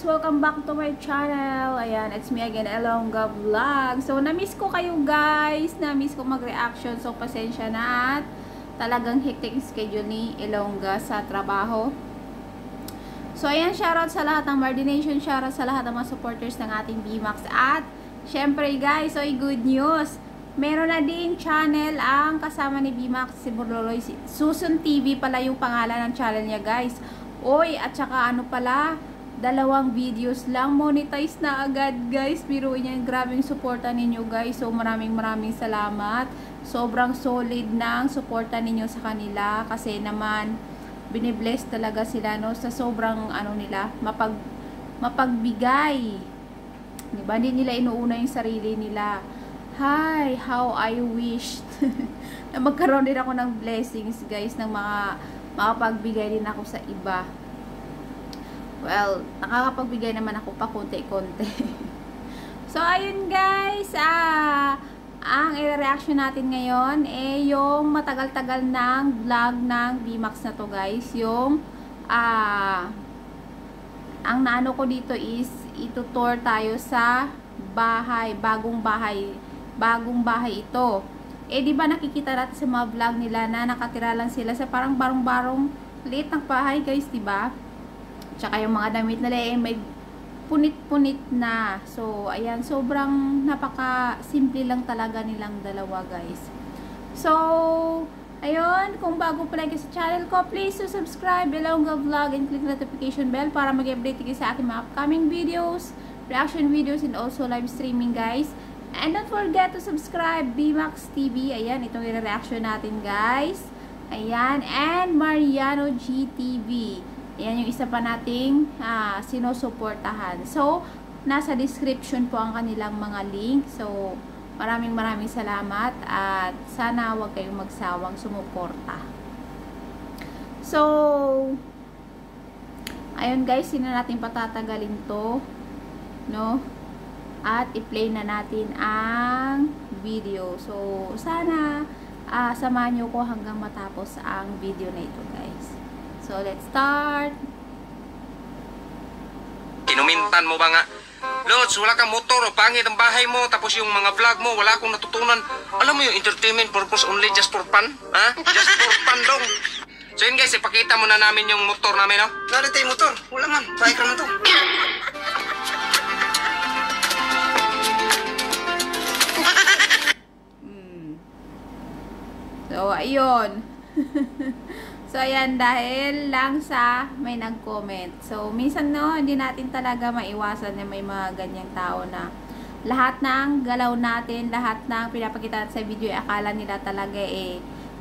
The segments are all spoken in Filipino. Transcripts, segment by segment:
welcome back to my channel. Ayan, it's me again, Elongga Vlog. So, na-miss ko kayo guys. Na-miss ko mag-reaction. So, pasensya na at talagang hectic schedule ni Elongga sa trabaho. So, ayan, shoutout sa lahat ng Mardi Nation. Shoutout sa lahat ng mga supporters ng ating BMAX. At, syempre guys, so, good news. Meron na ding channel ang kasama ni BMAX, si Borloloy. Susun TV pala yung pangalan ng channel niya guys. Oy, at saka ano pala, 2 videos lang, monetize na agad guys. Biruin niya, grabing suporta ninyo guys. So maraming salamat. Sobrang solid ng suporta ninyo sa kanila. Kasi naman, binibless talaga sila no, sa sobrang ano nila, mapagbigay. Diba? Hindi nila inuuna yung sarili nila. Hi, how I wished na magkaroon din ako ng blessings guys, ng makapagbigay din ako sa iba. Well, nakakapagbigay naman ako pa konti-konti. So, ayun guys, ang i-reaction natin ngayon yung matagal-tagal ng vlog ng BMAX na to guys. Yung ang naano ko dito is itutour tayo sa bahay, bagong bahay ito. Di ba nakikita natin sa mga vlog nila na nakatira lang sila sa parang barong-barong liit ng bahay guys, di ba? Tsaka yung mga damit nila may punit-punit na. So, ayan, sobrang napaka-simple lang talaga nilang dalawa guys. So, ayun, kung bago pa lang kayo sa channel ko, please subscribe, Elongga Vlog, and click notification bell para mag-update kayo sa aking mga upcoming videos, reaction videos, and also live streaming guys. And don't forget to subscribe BMAX TV. Ayan, itong i-reaction natin guys. Ayan, and Mariano GTV. Ayan yung isa pa nating sinusuportahan. So, nasa description po ang kanilang mga link. So, maraming salamat at sana huwag kayong magsawang sumuporta. So, ayun guys, hindi na natin patatagalin to, no? At i-play na natin ang video. So, sana samahan nyo ko hanggang matapos ang video na ito guys. So, let's start. Kinumintan mo ba nga? Lods, wala kang motor o pangit ang bahay mo, tapos yung mga vlog mo, wala akong natutunan. Alam mo yung entertainment purpose only, just for fun? Ha? Just for fun dong. So yun guys, ipakita mo na namin yung motor namin, no? Narito yung motor. Wala man, bike naman to. So, ayun. So, ayan, dahil lang sa may nag-comment. So, minsan no, hindi natin talaga maiwasan na may mga ganyang tao na lahat ng galaw natin, lahat ng pinapakita sa video, akala nila talaga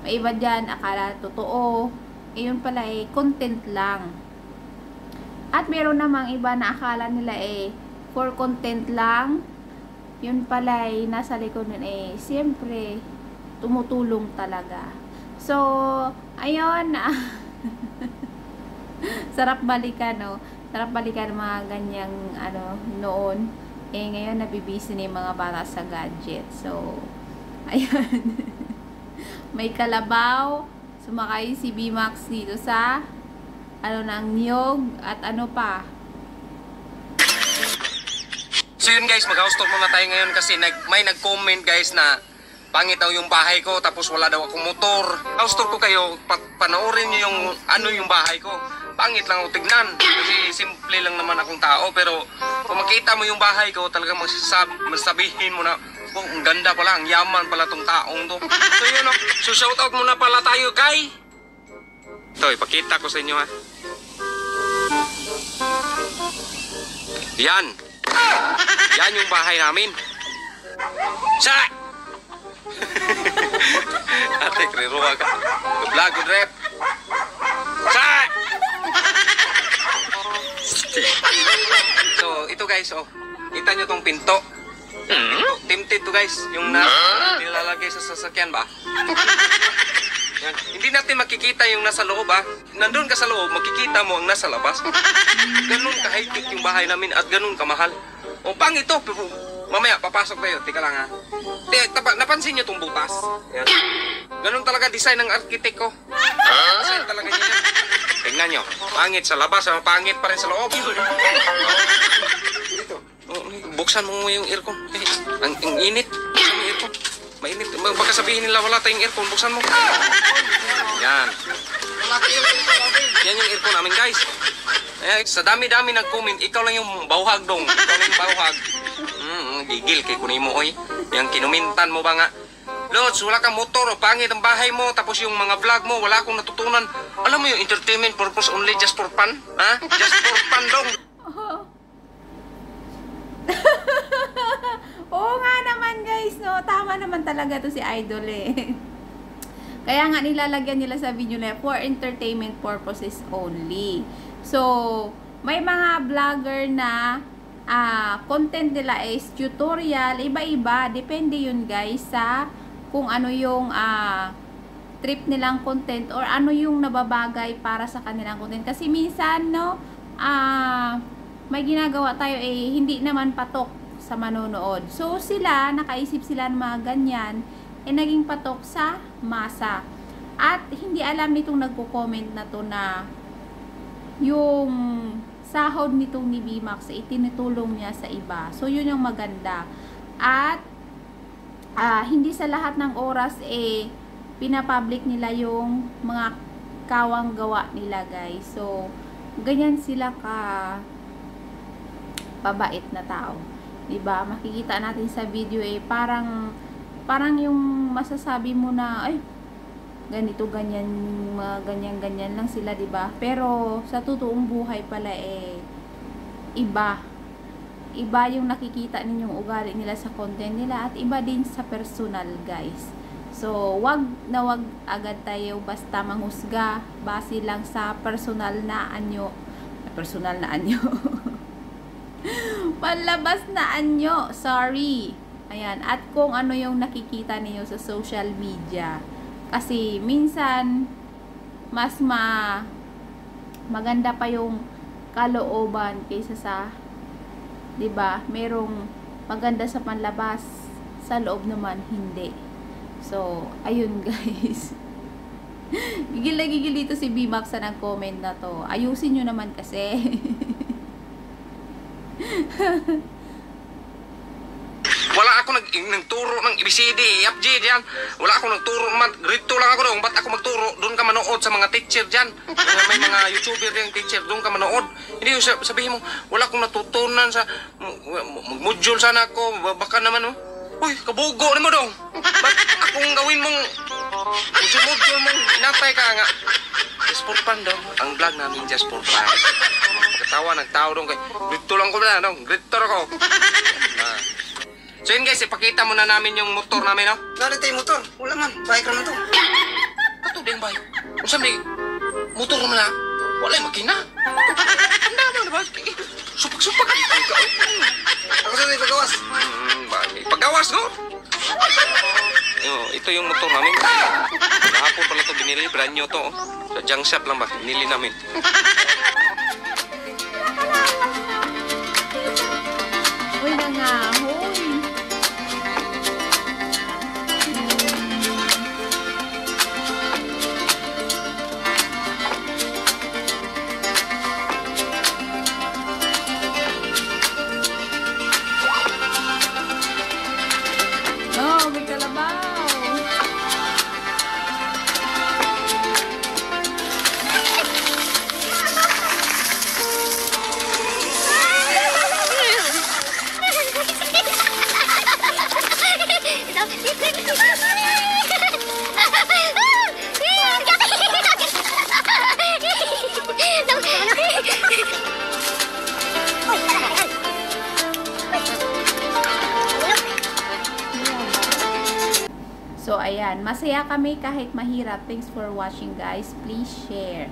may iba dyan, akala totoo. Yun pala content lang. At meron namang iba na akala nila for content lang. Yun pala nasa likod nun siyempre, tumutulong talaga. So, ayun, sarap balikan, no? Sarap balikan mga ganyang, noon. Ngayon, nabibisi na yung mga bata sa gadget. So, ayun. May kalabaw. Sumakay si BMAX dito sa, ng niyog, at ano pa. So yun guys, mag-house tour muna tayo ngayon kasi may nag-comment guys na pangit daw yung bahay ko, tapos wala daw akong motor. House tour ko kayo, panoorin nyo yung bahay ko. Pangit lang ako tignan, kasi simple lang naman akong tao. Pero kung makita mo yung bahay ko, talagang masabihin mo na, oh, ang ganda pala, ang yaman pala tong taong to. So yun, so shoutout muna pala tayo kay... Ito, ipakita ko sa inyo ha. Yan. Yan yung bahay namin. Sa! Ate, kriruha ka. Vlog, good rep. Sa! So, ito guys, kita nyo tong pinto. Tinted to guys, yung nilalagay sa sasakyan ba? Yan. Hindi natin makikita yung nasa loob Nandun ka sa loob, makikita mo ang nasa labas. Ganun ka high-tech yung bahay namin at ganun kamahal. Pang ito, mamaya papasok tayo. Tika lang ha. Napansin nyo tong butas? Yan. Ganun talaga design ng arkitek ko. Design talaga niya. Tingnan nyo. Pangit sa labas, pangit pa rin sa loob. Oh, buksan mo yung aircon. Ang init. Buksan mo yung aircon. Mainit. Baka sabihin nila wala tayong aircon. Buksan mo. Yan. Yan yung aircon namin, guys. Sa dami-dami nag-comment, ikaw lang yung bauhag dong. Ikaw lang yung bauhag. Gigil kay kunin mo, oy. Yung kinumintan mo ba nga? Lods, wala kang motor o pangit ang bahay mo, tapos yung mga vlog mo, wala akong natutunan. Alam mo yung entertainment purpose only, just for fun? Ha? Just for fun dong. Oo nga naman guys, no? Tama naman talaga to si Idol eh. Kaya nga nilalagyan nila sa video na for entertainment purposes only. So, may mga vlogger na content nila is tutorial, iba-iba. Depende yun guys sa kung ano yung trip nilang content or ano yung nababagay para sa kanilang content. Kasi minsan, no, may ginagawa tayo eh, hindi naman patok sa manonood. So, sila, nakaisip sila ng mga ganyan, eh, naging patok sa masa. At hindi alam nitong nagko-comment na to na yung sahod nitong ni BMAX ay itinutulong niya sa iba. So, yun yung maganda. At, hindi sa lahat ng oras eh, pinapublic nila yung mga kawang gawa nila, guys. So, ganyan sila pabait na tao. Diba? Makikita natin sa video eh, parang yung masasabi mo na, ay, ganito, ganyan, mga ganyan-ganyan lang sila, diba? Pero, sa totoong buhay pala eh, iba. Iba yung nakikita ninyong ugali nila sa content nila at iba din sa personal, guys. So, wag agad tayo basta manghusga base lang sa personal na anyo. Panlabas na anyo, sorry. Ayan, at kung ano yung nakikita niyo sa social media. Kasi minsan mas maganda pa yung kalooban kaysa sa, 'di ba? Merong maganda sa panlabas, sa loob naman hindi. So, ayun guys. Gigil na gigil dito si BMAX sa nag-comment na to. Ayusin nyo naman kasi. Wala ako nagturo ng ABCD, EFG diyan. Wala ako nagturo man. Grito lang ako doon. Ba't ako magturo? Doon ka manood sa mga teacher diyan. May mga YouTuber din teacher, doon ka manood. Hindi sabihin mo, wala akong natutunan sa mag-module sana ako. Baka naman, uy, kabugo ni mo dong. Ba't akong gawin mong module mong inatay ka nga? Just for fun dong. Ang vlog namin just for fun. Katawa, nagtao dong kay. Grito lang ko na dong. Grito ako. So yun guys, ipakita muna namin yung motor namin, no? Nalit tayo motor. Wala man. Bike naman to. Kato din bike. Kung sabi, motor naman na. Wala yung makina. Handa mo na ba? Supak-supak. Ako sa ito pagawas. Pagawas, no? Ito yung motor namin. Kahapon pala ito binili. Brand new to. Sa junk shop lang ba? Binili namin. Uy na nga, hoy. Oh, may kalabaw. So, ayan. Masaya kami kahit mahirap. Thanks for watching, guys. Please share.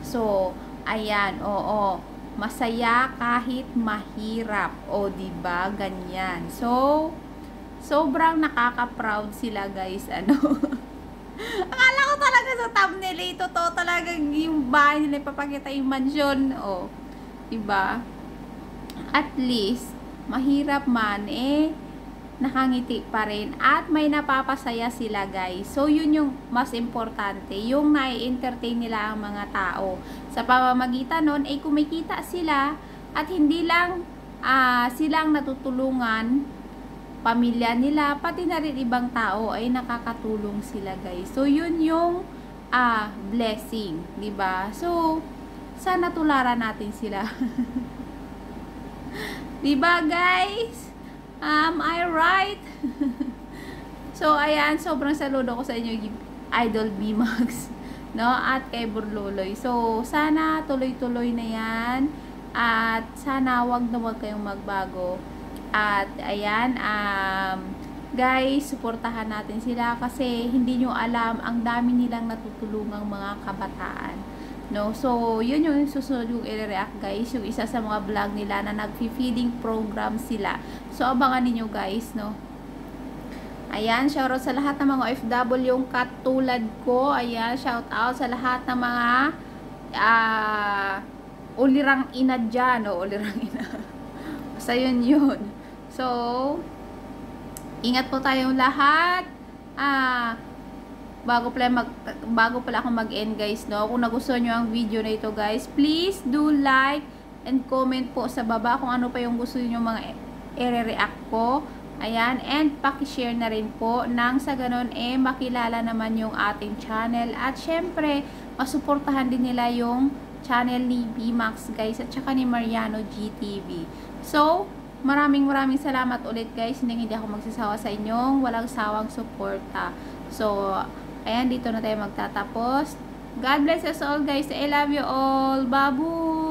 So, ayan. Oo. Masaya kahit mahirap. O, diba? Ganyan. So, sobrang nakaka-proud sila, guys. Ano? Akala ko talaga sa thumbnail, ito to talaga yung bahay nila ipapakita yung mansion. O, diba? At least, mahirap man, eh, nakangiti pa rin at may napapasaya sila guys. So yun yung mas importante, yung nai-entertain nila ang mga tao. Sa pamamagitan nun ay kumikita sila at hindi lang silang natutulungan, pamilya nila, pati na rin ibang tao ay nakakatulong sila guys. So yun yung blessing, 'di ba? So sana tularan natin sila. 'Di ba guys? Am I right? So, ayan, sobrang saludo ko sa inyo, Idol B-Max, no? At kay Burluloy. So, sana tuloy-tuloy na yan. At sana wag na wag kayong magbago. At, ayan, guys, suportahan natin sila kasi hindi nyo alam, ang dami nilang natutulungang mga kabataan. No? So, yun yung susunod yung i-react guys, yung isa sa mga vlog nila na nag-feeding program sila. So, abangan ninyo guys, no? Ayan, shoutout sa lahat ng mga OFW yung katulad ko. Ayan, shoutout sa lahat ng mga ulirang ina dyan, no? Ulirang ina. Basta yun. So, ingat po tayong lahat. Bago pala ako mag-end guys, no? Kung nagustuhan nyo ang video na ito guys, please do like and comment po sa baba kung ano pa yung gusto nyo mga i-react ko. Ayan, and paki-share na rin po nang sa ganon makilala naman yung ating channel at syempre masuportahan din nila yung channel ni B-Max guys at saka ni Mariano GTV. So, maraming salamat ulit guys. Hindi ako magsasawa sa inyong walang sawang suporta. So, ayan, dito na tayo magtatapos. God bless us all guys. I love you all. Babu!